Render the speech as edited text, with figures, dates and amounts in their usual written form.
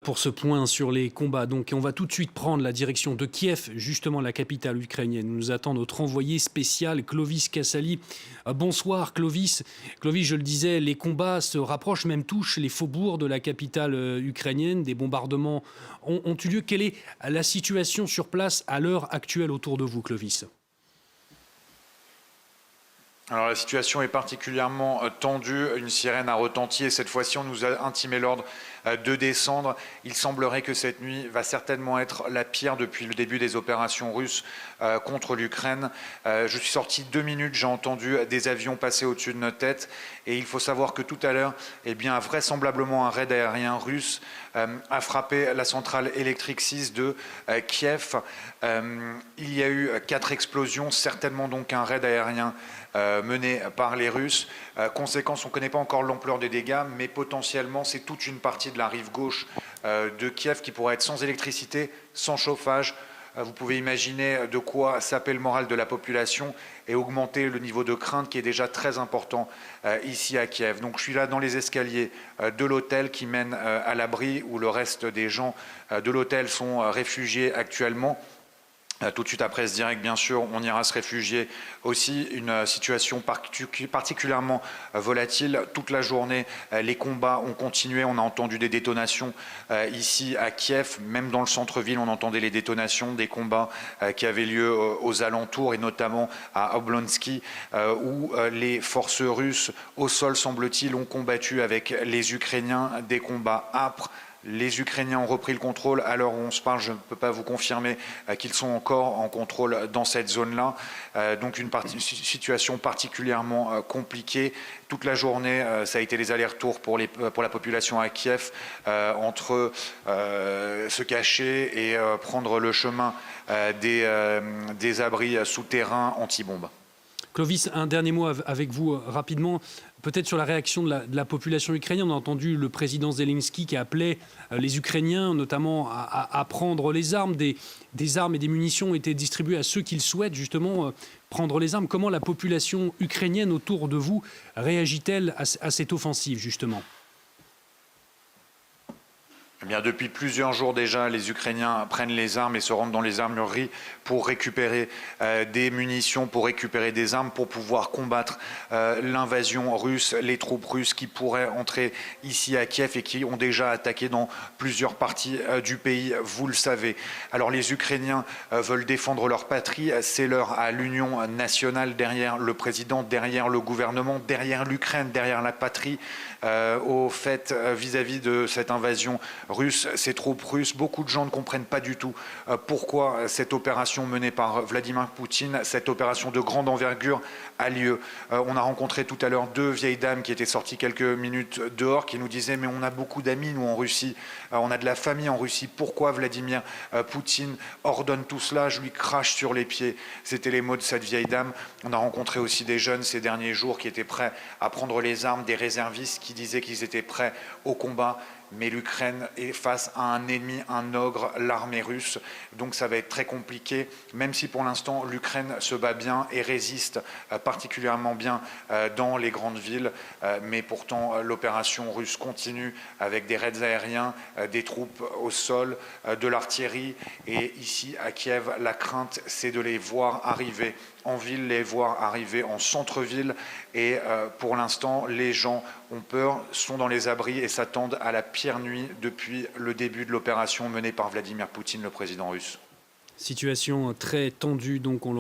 pour ce point sur les combats. Donc, on va tout de suite prendre la direction de Kiev, justement la capitale ukrainienne. Nous attend notre envoyé spécial, Clovis Cassali. Bonsoir Clovis. Clovis, je le disais, les combats se rapprochent, même touchent les faubourgs de la capitale ukrainienne. Des bombardements ont eu lieu. Quelle est la situation sur place à l'heure actuelle autour de vous, Clovis ? Alors la situation est particulièrement tendue, une sirène a retenti et cette fois-ci on nous a intimé l'ordre de descendre. Il semblerait que cette nuit va certainement être la pire depuis le début des opérations russes contre l'Ukraine. Je suis sorti 2 minutes, j'ai entendu des avions passer au-dessus de notre tête et il faut savoir que tout à l'heure, vraisemblablement un raid aérien russe a frappé la centrale électrique 6 de Kiev. Il y a eu 4 explosions, certainement donc un raid aérien mené par les Russes. Conséquence, on ne connaît pas encore l'ampleur des dégâts, mais potentiellement c'est toute une partie de la rive gauche de Kiev qui pourrait être sans électricité, sans chauffage. Vous pouvez imaginer de quoi saper le moral de la population et augmenter le niveau de crainte qui est déjà très important ici à Kiev. Donc je suis là dans les escaliers de l'hôtel qui mène à l'abri où le reste des gens de l'hôtel sont réfugiés actuellement. Tout de suite après ce direct, bien sûr, on ira se réfugier aussi. Une situation particulièrement volatile. Toute la journée, les combats ont continué. On a entendu des détonations ici à Kiev. Même dans le centre-ville, on entendait les détonations des combats qui avaient lieu aux alentours et notamment à Oblonsky, où les forces russes au sol, semble-t-il, ont combattu avec les Ukrainiens des combats âpres. Les Ukrainiens ont repris le contrôle. À l'heure où on se parle, je ne peux pas vous confirmer qu'ils sont encore en contrôle dans cette zone-là. Donc une situation particulièrement compliquée. Toute la journée, ça a été les allers-retours pour la population à Kiev, entre se cacher et prendre le chemin des abris souterrains anti-bombes. Clovis, un dernier mot avec vous rapidement, peut-être sur la réaction de la population ukrainienne. On a entendu le président Zelensky qui appelait les Ukrainiens notamment à prendre les armes. Des armes et des munitions ont été distribuées à ceux qui le souhaitent justement prendre les armes. Comment la population ukrainienne autour de vous réagit-elle à cette offensive justement ? Eh bien, depuis plusieurs jours déjà, les Ukrainiens prennent les armes et se rendent dans les armureries pour récupérer des munitions, pour récupérer des armes, pour pouvoir combattre l'invasion russe, les troupes russes qui pourraient entrer ici à Kiev et qui ont déjà attaqué dans plusieurs parties du pays, vous le savez. Alors les Ukrainiens veulent défendre leur patrie, c'est l'heure à l'union nationale derrière le président, derrière le gouvernement, derrière l'Ukraine, derrière la patrie, au fait vis-à-vis de cette invasion russe, ces troupes russes. Beaucoup de gens ne comprennent pas du tout pourquoi cette opération menée par Vladimir Poutine, cette opération de grande envergure a lieu. On a rencontré tout à l'heure 2 vieilles dames qui étaient sorties quelques minutes dehors, qui nous disaient « mais on a beaucoup d'amis nous en Russie, on a de la famille en Russie, pourquoi Vladimir Poutine ordonne tout cela, je lui crache sur les pieds ». C'était les mots de cette vieille dame. On a rencontré aussi des jeunes ces derniers jours qui étaient prêts à prendre les armes, des réservistes qui disaient qu'ils étaient prêts au combat. Mais l'Ukraine est face à un ennemi, un ogre, l'armée russe. Donc ça va être très compliqué, même si pour l'instant l'Ukraine se bat bien et résiste particulièrement bien dans les grandes villes. Mais pourtant l'opération russe continue avec des raids aériens, des troupes au sol, de l'artillerie. Et ici à Kiev, la crainte c'est de les voir arriver en ville, les voir arriver en centre-ville. Et pour l'instant, les gens ont peur, sont dans les abris et s'attendent à la pire nuit depuis le début de l'opération menée par Vladimir Poutine, le président russe. Situation très tendue, donc on